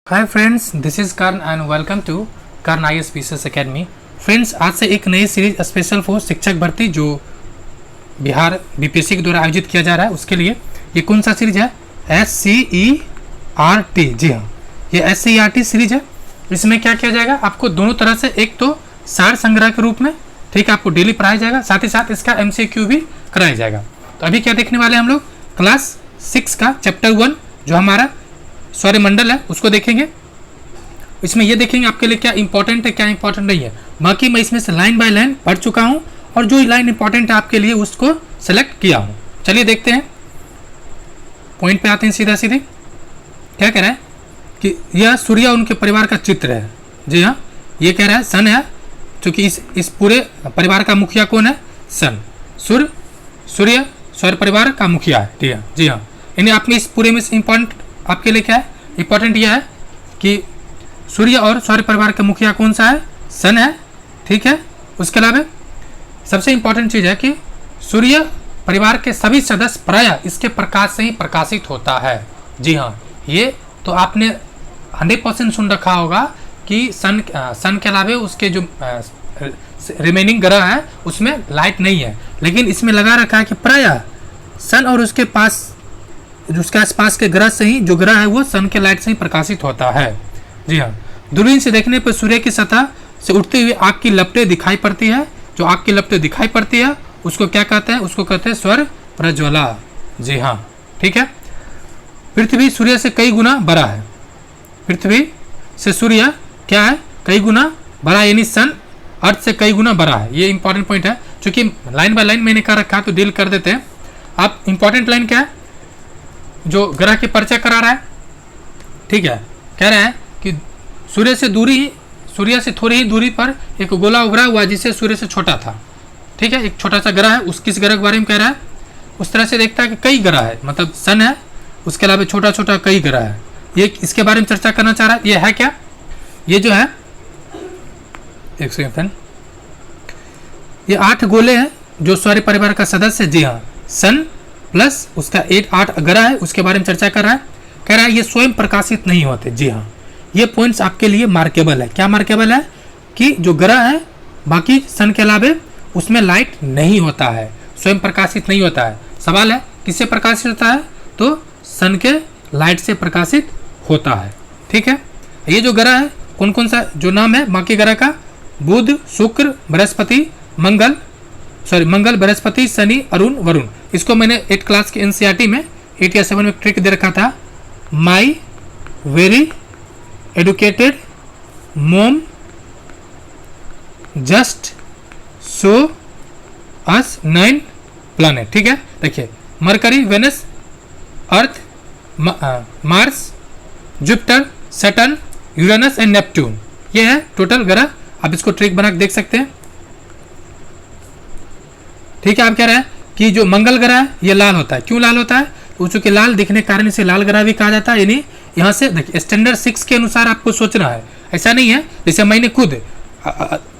Hi friends, this is Karn and welcome to Karn IAS PCS academy. Friends, आज से एक नई सीरीज स्पेशल फोर्स शिक्षक भर्ती जो बिहार BPSC के द्वारा आयोजित किया जा रहा है उसके लिए ये कौन सा सीरीज है? SCERT। जी हाँ, ये SCERT सीरीज है। इसमें क्या किया जाएगा, आपको दोनों तरह से, एक तो सार संग्रह के रूप में, ठीक है, आपको डेली पढ़ाया जाएगा, साथ ही साथ इसका MCQ भी कराया जाएगा। तो अभी क्या देखने वाले हैं हम लोग, क्लास 6 का चैप्टर 1 जो हमारा सौरमंडल है उसको देखेंगे। इसमें ये देखेंगे आपके लिए क्या इंपॉर्टेंट है, क्या इंपॉर्टेंट नहीं है। बाकी मैं इसमें से लाइन बाय लाइन पढ़ चुका हूँ और जो लाइन इंपॉर्टेंट है आपके लिए उसको सेलेक्ट किया हूँ। चलिए देखते हैं, पॉइंट पे आते हैं सीधा सीधे। क्या कह रहा है कि यह सूर्य उनके परिवार का चित्र है। जी हाँ, ये कह रहा है सन है, क्योंकि इस पूरे परिवार का मुखिया कौन है? सन। सूर्य सौर परिवार का मुखिया है। ठीक है, जी हाँ। यानी आपने इस पूरे में से इंपॉर्टेंट आपके लिए क्या है, इंपॉर्टेंट यह है कि सूर्य और सौर परिवार का मुखिया कौन सा है? सन है। ठीक है, उसके अलावा सबसे इंपॉर्टेंट चीज़ है कि सूर्य परिवार के सभी सदस्य प्रायः इसके प्रकाश से ही प्रकाशित होता है। जी हाँ, ये तो आपने 100% सुन रखा होगा कि सन के अलावा उसके जो रिमेनिंग ग्रह है उसमें लाइट नहीं है, लेकिन इसमें लगा रखा है कि प्रायः सन और उसके पास जो उसके आसपास के ग्रह से ही, जो ग्रह है वो सन के लाइट से ही प्रकाशित होता है। जी हाँ, दूरबीन से देखने पर सूर्य की सतह से उठती हुई आग की लपटें दिखाई पड़ती है। जो आग की लपटें दिखाई पड़ती है उसको क्या कहते हैं? उसको कहते हैं सौर प्रज्वला। जी हाँ, ठीक है। पृथ्वी सूर्य से कई गुना बड़ा है। पृथ्वी से सूर्य क्या है? कई गुना बड़ा, यानी सन अर्थ से कई गुना बड़ा है। ये इंपॉर्टेंट पॉइंट है, क्योंकि लाइन बाय लाइन मैंने कहा रखा तो डील कर देते हैं। अब इंपॉर्टेंट लाइन क्या है, जो ग्रह की परिचय करा रहा है। ठीक है, कह रहा है कि सूर्य से थोड़ी ही दूरी पर एक गोला उभरा हुआ जिससे सूर्य से छोटा था। ठीक है, एक छोटा सा ग्रह है, किस ग्रह के बारे में कह रहा है? उस तरह से देखता है कि कई ग्रह है, मतलब सन है, उसके अलावा छोटा छोटा कई ग्रह है। ये इसके बारे में चर्चा करना चाह रहा है। ये है क्या? ये जो है, एक सेकंड, ये 8 गोले हैं जो सौर परिवार का सदस्य है। जी हाँ, सन प्लस उसका 8 ग्रह है, उसके बारे में चर्चा कर रहा है। कह रहा है ये स्वयं प्रकाशित नहीं होते। जी हाँ, ये पॉइंट्स आपके लिए मार्केबल है। क्या मार्केबल है? कि जो ग्रह है बाकी सन के अलावा उसमें लाइट नहीं होता है, स्वयं प्रकाशित नहीं होता है। सवाल है किससे प्रकाशित होता है? तो सन के लाइट से प्रकाशित होता है। ठीक है, ये जो ग्रह है कौन कौन सा जो नाम है बाकी ग्रह का? बुध, शुक्र, बृहस्पति, मंगल, बृहस्पति, शनि, अरुण, वरुण। इसको मैंने 8 क्लास के NCERT में 8 या 7 में ट्रिक दे रखा था। My very educated mom just show us 9 planet. ठीक है, देखिए, Mercury, Venus, Earth, Mars, Jupiter, Saturn, Uranus and Neptune. ये है टोटल ग्रह। आप इसको ट्रिक बना के देख सकते हैं। ठीक है, आप कह रहे हैं कि जो मंगल ग्रह है ये लाल होता है। क्यों लाल होता है? तो चूंकि लाल दिखने के कारण इसे लाल ग्रह भी कहा जाता है। यानी यहाँ से देखिए, स्टैंडर्ड 6 के अनुसार आपको सोचना है। ऐसा नहीं है जैसे मैंने खुद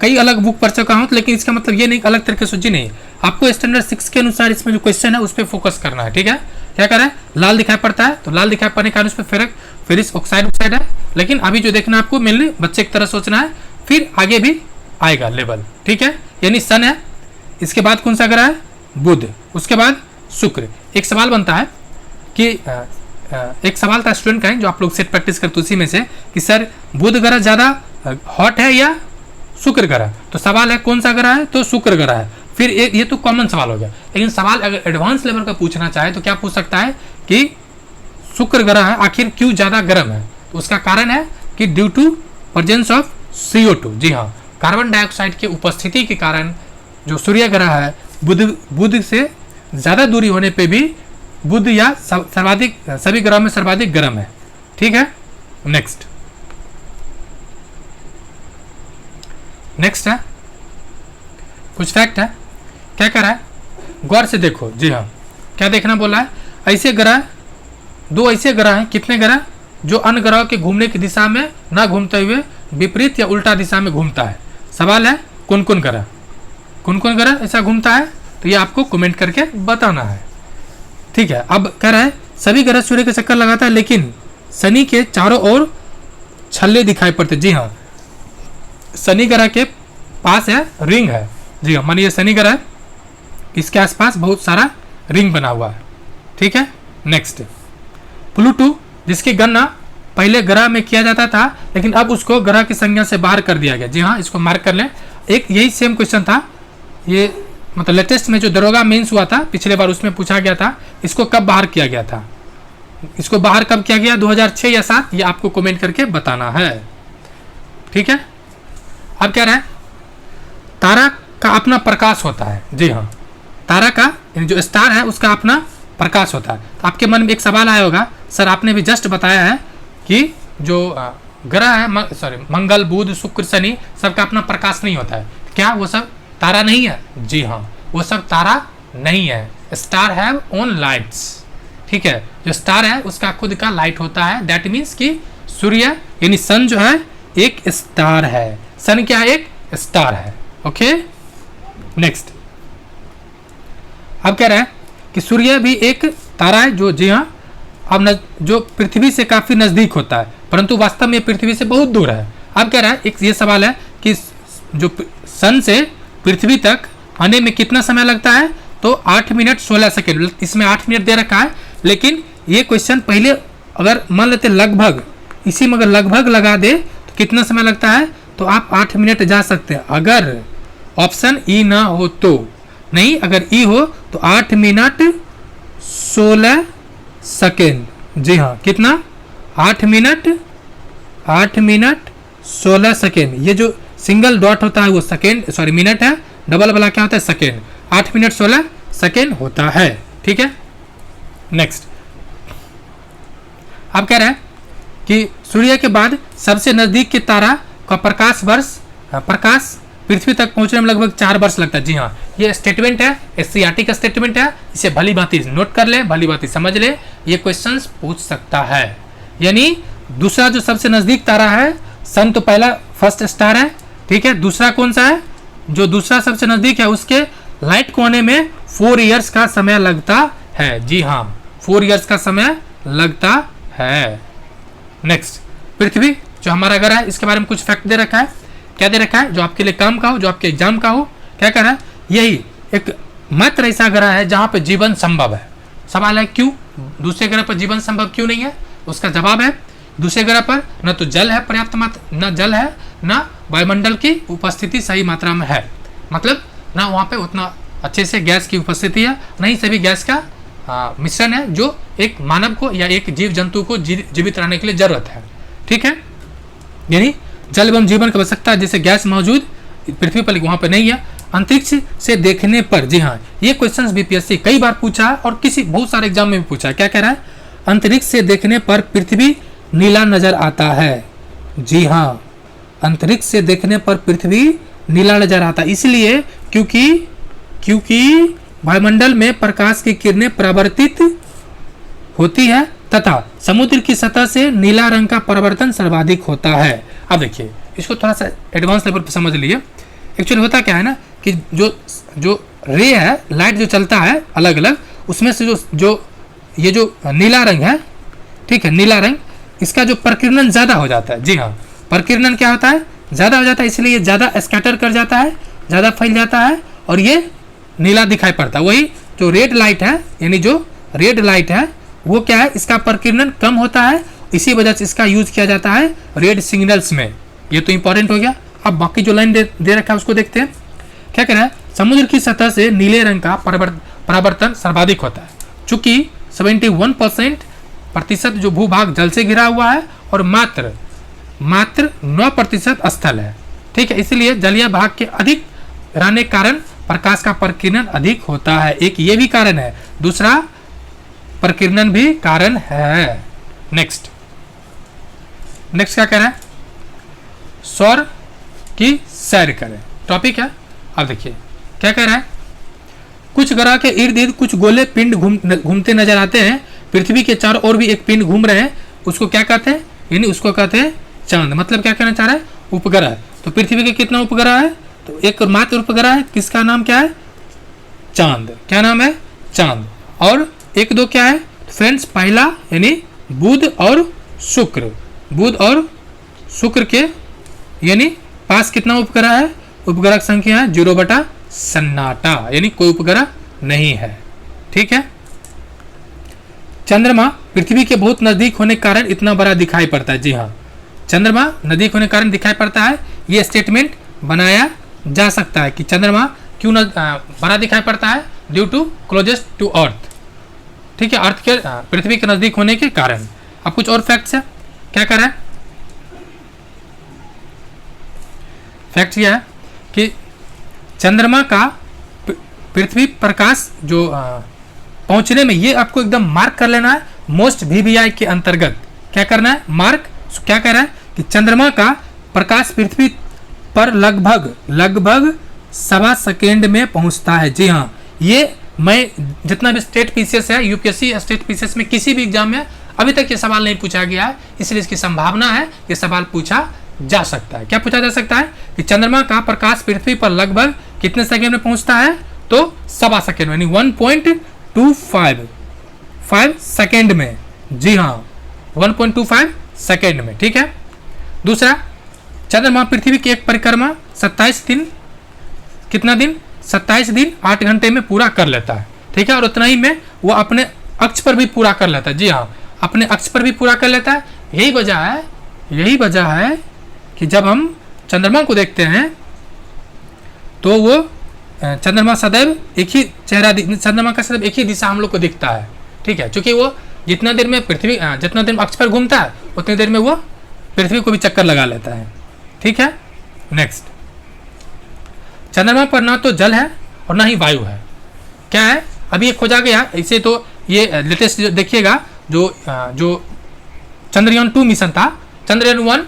कई अलग बुक पढ़ चुका हूँ, लेकिन इसका मतलब ये नहीं अलग तरीके से सोची नहीं। आपको स्टैंडर्ड 6 के अनुसार इसमें जो क्वेश्चन है उस पर फोकस करना है। ठीक है, क्या कर रहा है? लाल दिखाई पड़ता है, तो लाल दिखाई पड़ने के कारण उस पर फेरिस ऑक्साइड है। लेकिन अभी जो देखना है आपको मेनली बच्चे की तरह सोचना है, फिर आगे भी आएगा लेवल। ठीक है, यानी सन है, इसके बाद कौन सा ग्रह है? बुध, उसके बाद शुक्र। एक सवाल बनता है कि एक सवाल था स्टूडेंट का, जो आप लोग सेट प्रैक्टिस करते उसी में से, कि सर बुध ग्रह ज़्यादा हॉट है या शुक्र ग्रह? तो सवाल है कौन सा ग्रह है? तो शुक्र ग्रह है। फिर ये तो कॉमन सवाल हो गया, लेकिन सवाल अगर एडवांस लेवल का पूछना चाहे तो क्या पूछ सकता है कि शुक्र ग्रह है आखिर क्यों ज़्यादा गर्म है? तो उसका कारण है कि due to presence of CO2। जी हाँ, कार्बन डाइऑक्साइड की उपस्थिति के कारण जो सूर्य ग्रह है बुध से ज़्यादा दूरी होने पे भी बुध या सर्वाधिक, सभी ग्रह में सर्वाधिक गर्म है। ठीक है, नेक्स्ट है कुछ फैक्ट है। क्या कह रहा है? गौर से देखो। जी हाँ, क्या देखना बोला है? ऐसे ग्रह, 2 ऐसे ग्रह हैं। कितने ग्रह? जो अन्य ग्रहों के घूमने की दिशा में ना घूमते हुए विपरीत या उल्टा दिशा में घूमता है। सवाल है कौन कौन ग्रह ऐसा घूमता है? तो ये आपको कमेंट करके बताना है। ठीक है, अब कह रहा है सभी ग्रह सूर्य के चक्कर लगाता है, लेकिन शनि के चारों ओर छल्ले दिखाई पड़ते। जी हाँ, शनि ग्रह के पास है रिंग है। जी हाँ, मानिए शनि ग्रह है, इसके आसपास बहुत सारा रिंग बना हुआ है। ठीक है, नेक्स्ट प्लूटो, जिसकी गणना पहले ग्रह में किया जाता था, लेकिन अब उसको ग्रह की संज्ञा से बाहर कर दिया गया। जी हाँ, इसको मार्क कर लें। एक यही सेम क्वेश्चन था, ये मतलब लेटेस्ट में जो दरोगा मेंस हुआ था पिछले बार, उसमें पूछा गया था इसको कब बाहर किया गया था। इसको बाहर कब किया गया, 2006 या 7, ये आपको कमेंट करके बताना है। ठीक है, अब क्या रहा है, तारा का अपना प्रकाश होता है। जी हाँ, तारा का जो स्टार है उसका अपना प्रकाश होता है। तो आपके मन में एक सवाल आया होगा, सर आपने भी जस्ट बताया है कि जो ग्रह है, मंगल, बुध, शुक्र, शनि, सबका अपना प्रकाश नहीं होता है। क्या वो सब तारा नहीं है? जी हाँ, वो सब तारा नहीं है। Star have own lights. ठीक है, जो स्टार है उसका खुद का लाइट होता है। दैट मीन्स कि सूर्य यानी सन जो है एक स्टार है। सन क्या है? एक स्टार है। ओके, नेक्स्ट अब कह रहा है कि सूर्य भी एक तारा है जो, जी हाँ, अब जो पृथ्वी से काफी नजदीक होता है, परंतु वास्तव में पृथ्वी से बहुत दूर है। अब कह रहा है, एक ये सवाल है कि जो सन से पृथ्वी तक आने में कितना समय लगता है, तो 8 मिनट 16 सेकेंड। इसमें 8 मिनट दे रखा है, लेकिन ये क्वेश्चन पहले अगर मान लेते लगभग, इसी में अगर लगभग लगा दे तो कितना समय लगता है, तो आप 8 मिनट जा सकते हैं। अगर ऑप्शन ई ना हो तो नहीं, अगर ई हो तो 8 मिनट 16 सेकेंड। जी हाँ, कितना? 8 मिनट 16 सेकेंड। ये जो सिंगल डॉट होता है वो सेकेंड, सॉरी मिनट है, डबल वाला क्या होता है? सेकेंड। 8 मिनट 16 सेकेंड होता है। ठीक है, नेक्स्ट अब कह रहा है कि सूर्य के बाद सबसे नजदीक के तारा का प्रकाश पृथ्वी तक पहुंचने में लगभग 4 वर्ष लगता है। जी हाँ, ये स्टेटमेंट है, एससीईआरटी का स्टेटमेंट है। इसे भली भांति नोट कर ले, भली भांति समझ ले, ये क्वेश्चंस पूछ सकता है। यानी दूसरा जो सबसे नजदीक तारा है, सन तो पहला फर्स्ट स्टार है। ठीक है, दूसरा कौन सा है? जो दूसरा सबसे नजदीक है उसके लाइट को आने में 4 इयर्स का समय लगता है। जी हाँ, 4 इयर्स का समय लगता है। नेक्स्ट, पृथ्वी जो हमारा ग्रह है, इसके बारे में कुछ फैक्ट दे रखा है। क्या दे रखा है? जो आपके लिए काम का हो, जो आपके एग्जाम का हो। क्या कर रहा है? यही एक मात्र ऐसा ग्रह है जहां पे जीवन संभव है। सवाल है क्यों दूसरे ग्रह पर जीवन संभव क्यों नहीं है? उसका जवाब है, दूसरे ग्रह पर न तो जल है पर्याप्त मात्रा, न जल है, न वायुमंडल की उपस्थिति सही मात्रा में है। मतलब ना वहाँ पे उतना अच्छे से गैस की उपस्थिति है, नहीं सभी गैस का मिश्रण है जो एक मानव को या एक जीव जंतु को जीवित रहने के लिए जरूरत है। ठीक है, यानी जल एवं जीवन की आवश्यकता है, जैसे गैस मौजूद पृथ्वी पर वहाँ पे नहीं है। अंतरिक्ष से देखने पर, जी हाँ, ये क्वेश्चंस बीपीएससी कई बार पूछा है और किसी बहुत सारे एग्जाम में भी पूछा है। क्या कह रहा है? अंतरिक्ष से देखने पर पृथ्वी नीला नजर आता है। जी हाँ, अंतरिक्ष से देखने पर पृथ्वी नीला नजर आता है, इसलिए क्योंकि वायुमंडल में प्रकाश की किरणें परावर्तित होती है तथा समुद्र की सतह से नीला रंग का परिवर्तन सर्वाधिक होता है। अब देखिए, इसको थोड़ा सा एडवांस लेवल पर समझ लीजिए। एक्चुअली होता क्या है ना कि जो रे है, लाइट जो चलता है अलग अलग, उसमें से ये जो नीला रंग है, ठीक है, नीला रंग, इसका जो प्रकीर्णन ज़्यादा हो जाता है। जी हाँ, प्रकीर्णन क्या होता है? ज़्यादा हो जाता है, इसलिए ये ज़्यादा स्कैटर कर जाता है, ज़्यादा फैल जाता है और ये नीला दिखाई पड़ता है। वही जो रेड लाइट है, यानी जो रेड लाइट है वो क्या है? इसका प्रकीर्णन कम होता है, इसी वजह से इसका यूज किया जाता है रेड सिग्नल्स में। ये तो इंपॉर्टेंट हो गया। अब बाकी जो लाइन दे रखा है उसको देखते हैं। क्या कह रहा है? समुद्र की सतह से नीले रंग का परावर्तन सर्वाधिक होता है, चूंकि 71% जो भूभाग जल से घिरा हुआ है और मात्र 9% स्थल है। ठीक है, इसलिए जलीय भाग के अधिक रहने के कारण प्रकाश का प्रकीर्णन अधिक होता है। एक ये भी कारण है, दूसरा प्रकीर्णन भी कारण है। नेक्स्ट क्या कह रहा है? सौर की सैर करें, टॉपिक है। अब देखिए क्या कह रहा है? कुछ ग्रह के इर्द गिर्द कुछ गोले पिंड घूमते नजर आते हैं। पृथ्वी के चारों ओर भी एक पिंड घूम रहे हैं, उसको क्या कहते हैं? यानी उसको कहते हैं चांद। मतलब क्या कहना चाह रहा है? उपग्रह। तो पृथ्वी के कितना उपग्रह है? तो एक मात्र उपग्रह है, किसका नाम क्या है? चांद। क्या नाम है? चांद। और 1-2 क्या है फ्रेंड्स? पहला यानी बुध और शुक्र। बुध और शुक्र के यानी पास कितना उपग्रह है, उपग्रह की संख्या है 0 बटा सन्नाटा, यानी कोई उपग्रह नहीं है। ठीक है। चंद्रमा पृथ्वी के बहुत नजदीक होने के कारण इतना बड़ा दिखाई पड़ता है। जी हाँ, चंद्रमा नजदीक होने के कारण दिखाई पड़ता है। ये स्टेटमेंट बनाया जा सकता है कि चंद्रमा क्यों बड़ा दिखाई पड़ता है, due to closest to Earth. ठीक है, अर्थ के पृथ्वी के नजदीक होने के कारण। अब कुछ और फैक्ट्स है, क्या कर रहा है, फैक्ट यह है कि चंद्रमा का पृथ्वी प्रकाश जो पहुंचने में, ये आपको एकदम मार्क कर लेना है मोस्ट वीवीआई के अंतर्गत। क्या करना है, मार्क। क्या कह रहा है कि चंद्रमा का प्रकाश पृथ्वी पर लगभग 1.25 सेकेंड में पहुंचता है। जी हाँ, ये मैं जितना भी स्टेट पीसीएस है, यूपीएससी स्टेट पीसीएस में किसी भी एग्जाम में अभी तक ये सवाल नहीं पूछा गया है, इसलिए इसकी संभावना है ये सवाल पूछा जा सकता है। क्या पूछा जा सकता है कि चंद्रमा का प्रकाश पृथ्वी पर लगभग कितने सेकेंड में पहुंचता है, तो 1.25 सेकेंड में, यानी 1.25 सेकेंड में। जी हाँ, 1.25 सेकेंड में। ठीक है। दूसरा, चंद्रमा पृथ्वी की एक परिक्रमा 27 दिन, कितना दिन, 27 दिन 8 घंटे में पूरा कर लेता है। ठीक है, और उतना ही में वो अपने अक्ष पर भी पूरा कर लेता है। जी हाँ, अपने अक्ष पर भी पूरा कर लेता है। यही वजह है कि जब हम चंद्रमा को देखते हैं तो वो चंद्रमा सदैव एक ही चेहरा, चंद्रमा का सदैव एक ही दिशा हम लोग को दिखता है। ठीक है, क्योंकि वो जितना देर में अक्ष पर घूमता है उतनी देर में वो पृथ्वी को भी चक्कर लगा लेता है। ठीक है। नेक्स्ट, चंद्रमा पर ना तो जल है और ना ही वायु है। क्या है, अभी ये खोजा गया। इसे तो ये लेटेस्ट देखिएगा, जो चंद्रयान 2 मिशन था, चंद्रयान 1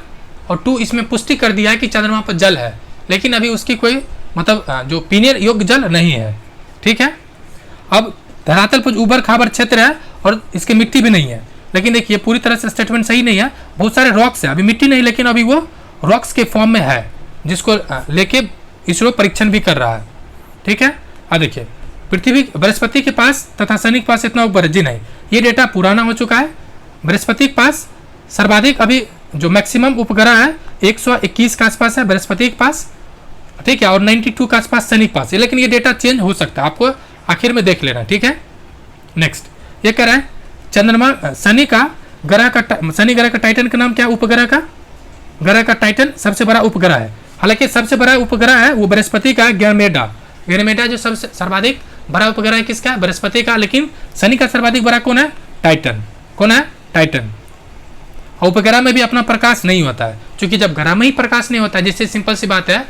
और 2, इसमें पुष्टि कर दिया है कि चंद्रमा पर जल है, लेकिन अभी उसकी कोई मतलब जो पीने योग्य जल नहीं है। ठीक है। अब धरातल पर उबड़ खाबड़ क्षेत्र है और इसकी मिट्टी भी नहीं है, लेकिन देखिए पूरी तरह से स्टेटमेंट सही नहीं है। बहुत सारे रॉक्स है, अभी मिट्टी नहीं, लेकिन अभी वो रॉक्स के फॉर्म में है, जिसको लेके इसरो परीक्षण भी कर रहा है। ठीक है। अब देखिए, पृथ्वी बृहस्पति के पास तथा शनि के पास इतना उपग्रह, जी नहीं, ये डेटा पुराना हो चुका है। बृहस्पति के पास सर्वाधिक अभी जो मैक्सिमम उपग्रह है 121 के आसपास है बृहस्पति के पास। ठीक है, और 92 के आसपास शनि के पास है, लेकिन ये डेटा चेंज हो सकता है, आपको आखिर में देख लेना। ठीक है। नेक्स्ट, ये कह रहा है चंद्रमा शनि ग्रह का टाइटन का नाम क्या है, उपग्रह का, ग्रह का टाइटन सबसे बड़ा उपग्रह है। हालांकि सबसे बड़ा उपग्रह है वो बृहस्पति का गैनमेडा जो सबसे सर्वाधिक बड़ा उपग्रह है किसका, बृहस्पति का, लेकिन शनि का सर्वाधिक बड़ा कौन है, टाइटन। कौन है, टाइटन। और उपग्रह में भी अपना प्रकाश नहीं होता है, क्योंकि जब ग्रह में ही प्रकाश नहीं होता है, जिससे सिंपल सी बात है,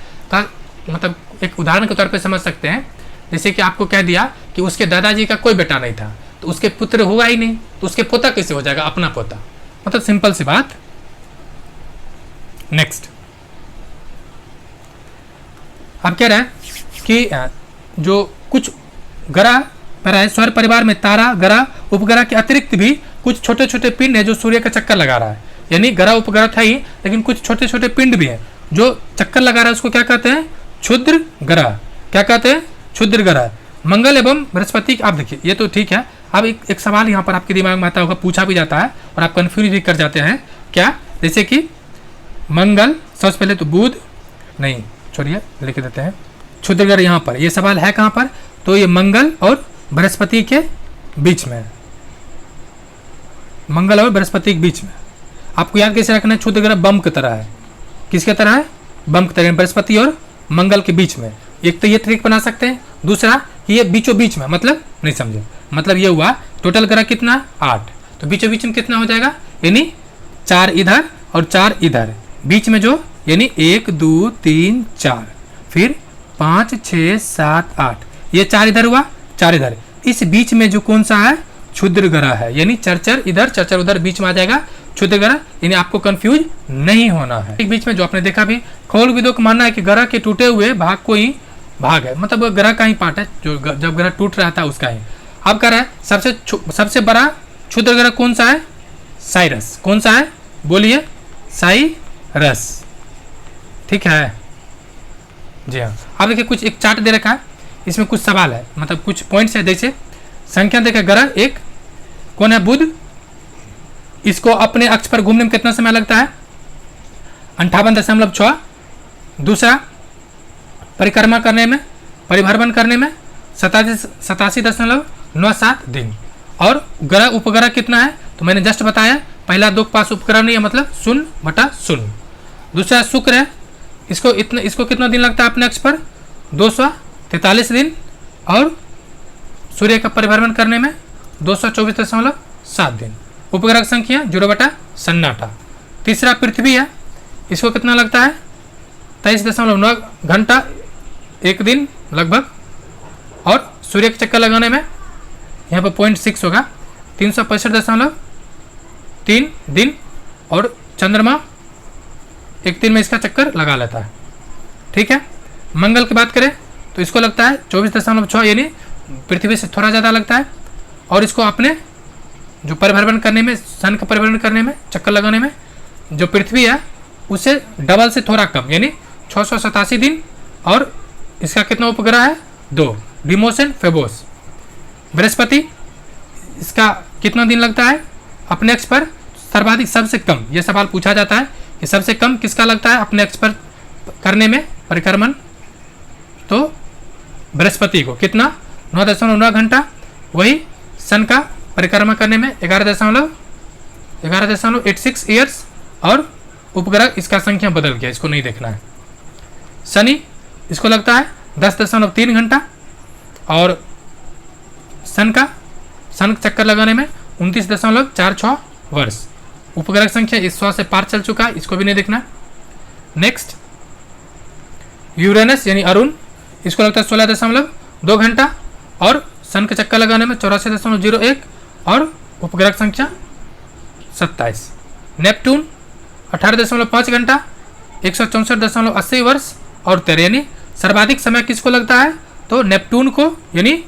मतलब एक उदाहरण के तौर पे समझ सकते हैं, जैसे कि आपको कह दिया कि उसके दादाजी का कोई बेटा नहीं था, तो उसके पुत्र होगा ही नहीं, तो उसके पोता कैसे हो जाएगा, अपना पोता, मतलब सिंपल सी बात। नेक्स्ट, अब कह रहा है कि जो कुछ ग्रह है सौर परिवार में तारा, ग्रह, उपग्रह के अतिरिक्त भी कुछ छोटे छोटे पिंड है जो सूर्य का चक्कर लगा रहा है। यानी ग्रह उपग्रह था ही, लेकिन कुछ छोटे छोटे पिंड भी है जो चक्कर लगा रहा है, उसको क्या कहते हैं, क्षुद्र ग्रह। क्या कहते हैं, क्षुद्र ग्रह। मंगल एवं बृहस्पति, आप देखिए ये तो ठीक है। अब एक सवाल यहाँ पर आपके दिमाग में आता होगा, पूछा भी जाता है और आप कंफ्यूज भी कर जाते हैं, क्या, जैसे कि मंगल, सबसे पहले तो बुध, नहीं छोड़िए लिख देते हैं, क्षुद्र ग्रह यहाँ पर, ये सवाल है कहाँ पर, तो ये मंगल और बृहस्पति के बीच में, मंगल और बृहस्पति के बीच में। आपको याद कैसे रखना है, क्षुद्र ग्रह बम की तरह है। किसके तरह है, बम की तरह, बृहस्पति और मंगल के बीच में। एक तो ये ट्रिक बना सकते हैं, दूसरा ये बीचों बीच में, मतलब नहीं समझे, मतलब ये हुआ टोटल ग्रह कितना, 8, तो बीचों बीच में कितना हो जाएगा, यानी 4 इधर और 4 इधर, बीच में जो, यानी 1 2 3 4, फिर 5 6 7 8, ये 4 इधर हुआ, 4 इधर, इस बीच में जो कौन सा है, क्षुद्र ग्रह है, यानी चरचर इधर चरचर उधर, बीच में आ जाएगा क्षुद्र ग्रह। यानी आपको कंफ्यूज नहीं होना है। एक बीच में जो आपने देखा भी, खगोलविदों का मानना है कि ग्रह के टूटे हुए भाग को ही भाग है, मतलब ग्रह का ही पार्ट है, जो जब ग्रह टूट रहा था उसका ही। अब कह रहा है सबसे बड़ा क्षुद्र ग्रह कौन सा है, साइरस। कौन सा है, बोलिए, साइरस। ठीक है जी हाँ। अब देखिए कुछ एक चार्ट दे रखा है, इसमें कुछ सवाल है, मतलब कुछ पॉइंट्स है, जैसे संख्या देखिए, ग्रह एक कौन है, बुध, इसको अपने अक्ष पर घूमने में कितना समय लगता है, 58.6। दूसरा परिक्रमा करने में, परिभ्रमण करने में 87.97 दिन। और ग्रह उपग्रह कितना है तो मैंने जस्ट बताया, पहला 2 के पास उपग्रह नहीं है, मतलब 0/0। दूसरा शुक्र है, इसको कितना दिन लगता है अपने अक्ष पर 243 दिन। और सूर्य का परिभ्रमण करने में 224.7 दिन। उपग्रह की संख्या 0/सन्नाटा। तीसरा पृथ्वी है, इसको कितना लगता है 23.9 घंटा 1 दिन लगभग। और सूर्य के चक्कर लगाने में यहाँ पर 0.6 होगा, 365.3 दिन। और चंद्रमा 1 दिन में इसका चक्कर लगा लेता है। ठीक है। मंगल की बात करें तो इसको लगता है 24.6, यानी पृथ्वी से थोड़ा ज़्यादा लगता है। और इसको अपने जो परिभ्रमण करने में, सन का परिभ्रमण करने में, चक्कर लगाने में जो पृथ्वी है उससे डबल से थोड़ा कम, यानी 687 दिन। और इसका कितना उपग्रह है 2, डिमोस एंड फेबोस। बृहस्पति, इसका कितना दिन लगता है अपने अक्ष पर सर्वाधिक, सबसे कम। यह सवाल पूछा जाता है कि सबसे कम किसका लगता है अपने अक्ष पर करने में परिक्रमण, तो बृहस्पति को। कितना 9.9 घंटा। वही सन का परिक्रमा करने में 11.86 ईयर्स। और उपग्रह इसका संख्या बदल गया, इसको नहीं देखना है। शनि, इसको लगता है 10.3 घंटा। और सन चक्कर लगाने में 29.46 वर्ष। उपग्रह की संख्या इस 100 से पार चल चुका है, इसको भी नहीं देखना। नेक्स्ट यूरेनस यानी अरुण, इसको लगता है 16.2 घंटा। और सन के चक्कर लगाने में 84.01। और उपग्रह की संख्या 27। नेपट्टून 18.5 घंटा 164.80 वर्ष और 13, यानी सर्वाधिक समय किसको लगता है तो नेपट्टून को, यानी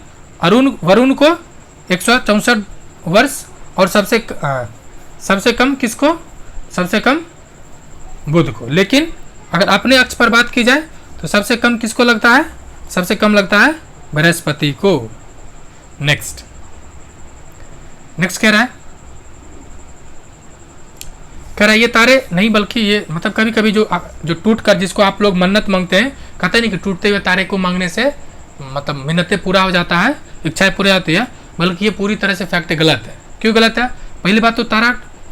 वरुण को 164 वर्ष। और सबसे कम किसको, सबसे कम बुध को। लेकिन अगर अपने अक्ष पर बात की जाए तो सबसे कम किसको लगता है, सबसे कम लगता है बृहस्पति को। नेक्स्ट कह रहा है ये तारे नहीं, बल्कि ये मतलब कभी कभी जो टूट कर, जिसको आप लोग मन्नत मांगते हैं, कहते नहीं कि टूटते हुए तारे को मांगने से मतलब मिन्नतें पूरा हो जाता है, इच्छाएं पूरी होती है, बल्कि ये पूरी तरह से फैक्ट गलत है। क्यों गलत है? पहली बात तो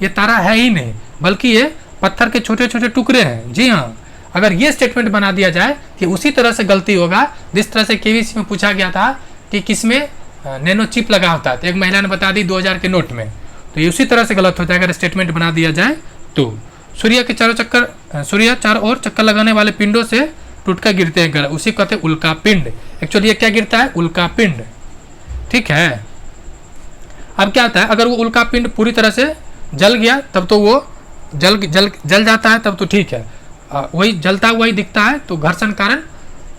ये तारा है ही नहीं, बल्कि ये पत्थर के छोटे छोटे टुकड़े हैं। जी हाँ, अगर ये स्टेटमेंट बना दिया जाए कि उसी तरह से गलती होगा जिस तरह से केवीसी में पूछा गया था कि किसमें नैनो चिप लगा होता है, तो एक महिला ने बता दी 2000 के नोट में, तो ये उसी तरह से गलत होता है अगर स्टेटमेंट बना दिया जाए तो। सूर्य चारों ओर चक्कर लगाने वाले पिंडों से टूटकर गिरते हैं ग्रह, उसी को कहते हैं उल्का पिंड। एक्चुअली ये क्या गिरता है? उल्का पिंड। ठीक है। अब क्या होता है, अगर वो उल्का पिंड पूरी तरह से जल गया तब तो वो जल जाता है, तब तो ठीक है, वही जलता हुआ ही दिखता है, तो घर्षण कारण,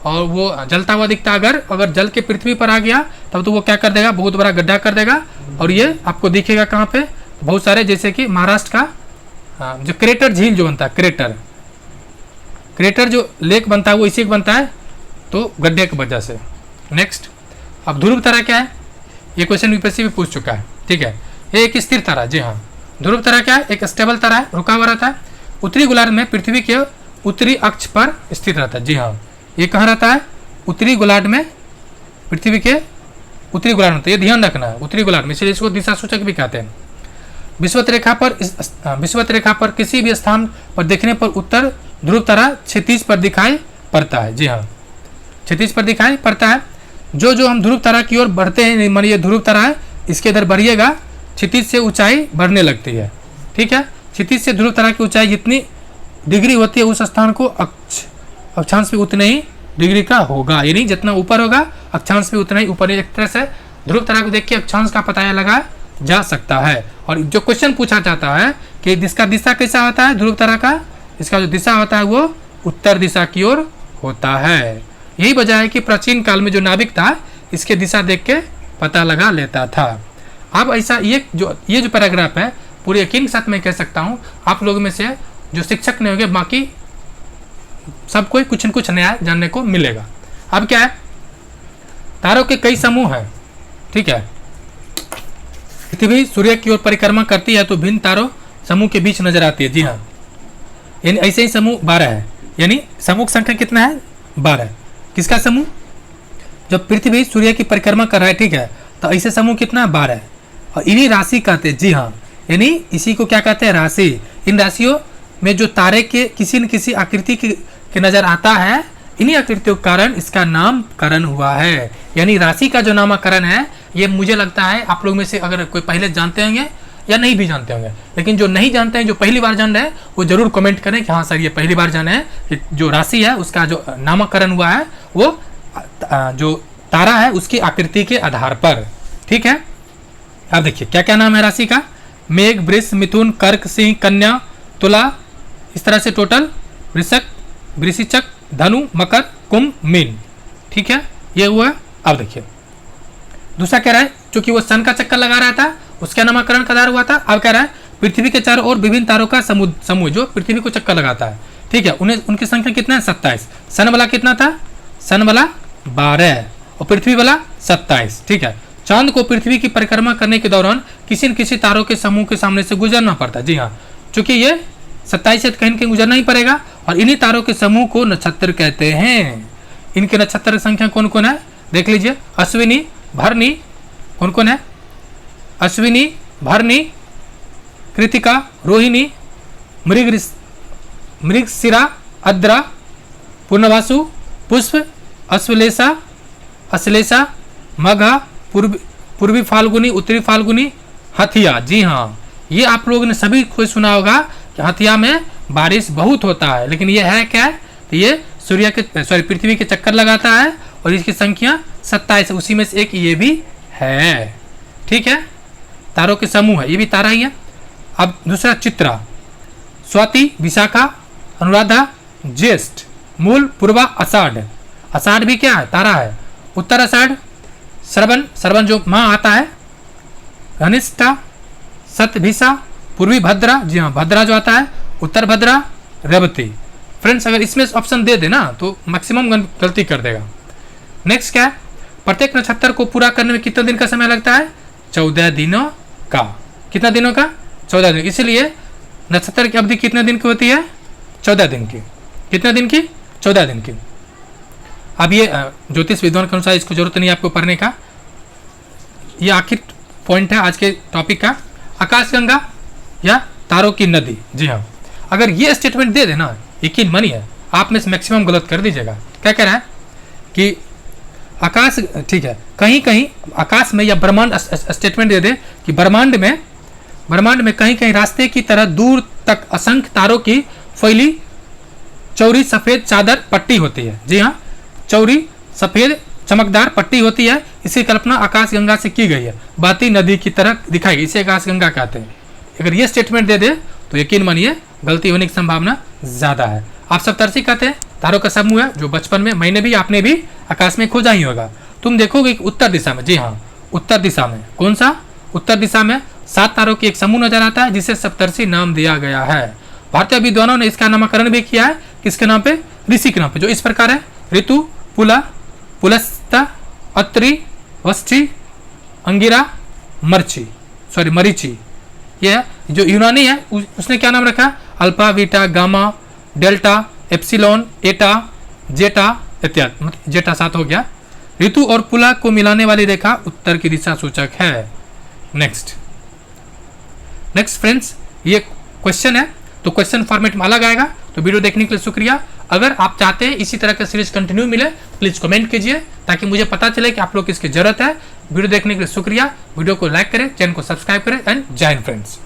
और वो जलता हुआ दिखता है। अगर जल के पृथ्वी पर आ गया तब तो वो क्या कर देगा, बहुत बड़ा गड्ढा कर देगा। और ये आपको दिखेगा कहाँ पे, बहुत सारे, जैसे कि महाराष्ट्र का जो क्रेटर झील जो बनता है, क्रेटर जो लेक बनता है वो इसी बनता है, तो गड्ढे की वजह से। नेक्स्ट, अब ध्रुव तारा क्या है? ये क्वेश्चन यूपीएससी भी पूछ चुका है। ठीक है, ये एक स्थिर तारा। जी हाँ, ध्रुव तारा क्या है? एक स्टेबल तारा है, रुका हुआ रहता है, उत्तरी गोलार्ध में पृथ्वी के उत्तरी अक्ष पर स्थित रहता है। जी हाँ, ये कहाँ रहता है? उत्तरी गोलार्ध में, पृथ्वी के उत्तरी गोलार्ध में। तो ये ध्यान रखना है, उत्तरी गोलार्ध में, इसलिए इसको दिशा सूचक भी कहते हैं। विषुवत रेखा पर किसी भी स्थान पर देखने पर उत्तर ध्रुव तारा क्षितिज पर दिखाई पड़ता है। जी हाँ, क्षितिज पर दिखाई पड़ता है। जो हम ध्रुव तारा की ओर बढ़ते हैं, मान ये ध्रुव तारा है, इसके इधर बढ़िएगा, क्षितिज से ऊंचाई बढ़ने लगती है। ठीक है, क्षितिज से ध्रुव तारा की ऊंचाई जितनी डिग्री होती है उस स्थान को अक्षांश भी उतने ही डिग्री का होगा, यानी जितना ऊपर होगा अक्षांश भी उतना ही ऊपर। एक तरह से ध्रुव तारा को देख के अक्षांश का पता लगाया जा सकता है। और जो क्वेश्चन पूछा जाता है कि इसका दिशा कैसा होता है ध्रुव तारा का, इसका जो दिशा होता है वो उत्तर दिशा की ओर होता है। यही वजह है कि प्राचीन काल में जो नाविक था इसके दिशा देख के पता लगा लेता था। अब ऐसा ये जो पैराग्राफ है पूरे यकीन के साथ मैं कह सकता हूँ आप लोगों में से जो शिक्षक नहीं होंगे बाकी सबको कुछ न कुछ नया जानने को मिलेगा। अब क्या है, तारों के कई समूह हैं। ठीक है, पृथ्वी सूर्य की ओर परिक्रमा करती है तो भिन्न तारों समूह के बीच नजर आती है। जी हाँ, यानी ऐसे ही समूह 12 है, यानी समूह संख्या कितना है 12। किसका समूह? जब पृथ्वी सूर्य की परिक्रमा कर रहा है, ठीक है, तो ऐसे समूह कितना है 12 है। और इन्हीं राशि कहते हैं, जी हाँ, यानी इसी को क्या कहते हैं राशि। इन राशियों में जो तारे के किसी न किसी आकृति के नजर आता है, इन्हीं आकृतियों के कारण इसका नामकरण हुआ है। यानी राशि का जो नामकरण है, ये मुझे लगता है आप लोग में से अगर कोई पहले जानते होंगे या नहीं भी जानते होंगे, लेकिन जो नहीं जानते हैं, जो पहली बार जान रहे हैं, वो जरूर कमेंट करें कि हाँ सर ये पहली बार जाने हैं कि जो राशि है उसका जो नामकरण हुआ है वो जो तारा है उसकी आकृति के आधार पर। ठीक है, अब देखिए क्या क्या नाम है राशि का। मेघ, वृष, मिथुन, कर्क, सिंह, कन्या, तुला, इस तरह से टोटल वृषक, वृश्चिक, धनु, मकर, कुंभ, मीन। ठीक है, ये हुआ। अब देखिए दूसरा कह रहा है चूंकि वो सन का चक्कर लगा रहा था उसका नामकरण का आधार हुआ था। अब कह रहा है पृथ्वी के चारों ओर विभिन्न तारों का समूह जो पृथ्वी को चक्कर लगाता है। ठीक है, उनकी संख्या कितना है 27। सन वाला कितना था? सन वाला 12 और पृथ्वी वाला 27। ठीक है, चांद को पृथ्वी की परिक्रमा करने के दौरान किसी न किसी तारों के समूह के सामने से गुजरना पड़ता है। जी हाँ, चूंकि ये 27 से कहीं न कहीं गुजरना ही पड़ेगा और इन्हीं तारों के समूह को नक्षत्र कहते हैं। इनके नक्षत्र की संख्या कौन कौन है देख लीजिए। अश्विनी, भरणी, कौन कौन है? अश्विनी, भरणी, कृतिका, रोहिणी, मृगशिरा, आद्रा, पूर्णवासु, पुष्प, अश्वलेषा, अश्लेषा, मघा, पूर्वी फाल्गुनी, उत्तरी फाल्गुनी, हथिया। जी हाँ, ये आप लोगों ने सभी को सुना होगा कि हथिया में बारिश बहुत होता है, लेकिन ये है क्या? तो ये पृथ्वी के चक्कर लगाता है और इसकी संख्या 27, उसी में से एक ये भी है। ठीक है, तारों के समूह है, ये भी तारा ही है। अब दूसरा चित्रा, स्वाति, विशाखा, अनुराधा, ज्येष्ठ, मूल, पूर्वा, आषाढ़। आषाढ़ भी क्या है? तारा है। उत्तर आषाढ़, श्रवण जो माँ आता है, घनिष्ठा, सतभिषा, पूर्वी भद्रा, जी हाँ भद्रा जो आता है, उत्तर भद्रा, रेवती। फ्रेंड्स अगर इसमें ऑप्शन दे देना तो मैक्सिमम गलती कर देगा। नेक्स्ट क्या है? प्रत्येक नक्षत्र को पूरा करने में कितने दिन का समय लगता है? 14 दिनों का। कितना दिनों का? 14 दिन। इसलिए नक्षत्र की अवधि कितने दिन की होती है? 14 दिन की। कितने दिन की? 14 दिन की। अब ये ज्योतिष विद्वान के अनुसार इसको जरूरत नहीं है आपको पढ़ने का। ये आखिर पॉइंट है आज के टॉपिक का, आकाशगंगा या तारों की नदी। जी हाँ, अगर ये स्टेटमेंट दे देना यकीन मानिए आप में से मैक्सिमम गलत कर दीजिएगा। क्या कह रहा है कि आकाश, ठीक है, कहीं कहीं आकाश में या ब्रह्मांड स्टेटमेंट दे दे कि ब्रह्मांड में कहीं कहीं रास्ते की तरह दूर तक असंख्य तारों की फैली चौड़ी सफेद चादर पट्टी होती है। जी हाँ, चौड़ी सफेद चमकदार पट्टी होती है। इसकी कल्पना आकाशगंगा से की गई है, बहती नदी की तरह दिखाई गई, इसे आकाशगंगा कहते हैं। अगर ये स्टेटमेंट दे दे तो यकीन मानिए गलती होने की संभावना ज्यादा है। आप सप्तर्षि कहते हैं तारों का समूह है जो बचपन में मैंने भी आपने भी आकाश में खोजा ही होगा। तुम देखोगे कि उत्तर दिशा में, जी हाँ उत्तर दिशा में, कौन सा? उत्तर दिशा में 7 तारों की एक समूह नजर आता है जिसे सप्तर्षि नाम दिया गया है। भारतीय विद्वानों ने इसका नामकरण भी किया है, किसके नाम पे? ऋषि के नाम पे, जो इस प्रकार है: ऋतु, पुला, पुलस्ता, अत्रि, वष्टि, अंगिरा, मरीचि। यह जो यूनानी है उसने क्या नाम रखा? Alpha, beta, gamma, delta, epsilon, एटा, जेटा इत्यादि। मतलब जेटा 7 हो गया। ऋतु और पुला को मिलाने वाली रेखा उत्तर की दिशा सूचक है। नेक्स्ट फ्रेंड्स, ये क्वेश्चन है तो क्वेश्चन फॉर्मेट में अलग आएगा। तो वीडियो देखने के लिए शुक्रिया। अगर आप चाहते हैं इसी तरह का सीरीज कंटिन्यू मिले प्लीज कमेंट कीजिए ताकि मुझे पता चले कि आप लोग की इसकी जरूरत है। वीडियो देखने के लिए शुक्रिया। वीडियो को लाइक करें, चैनल को सब्सक्राइब करें एंड जय हिंद फ्रेंड्स।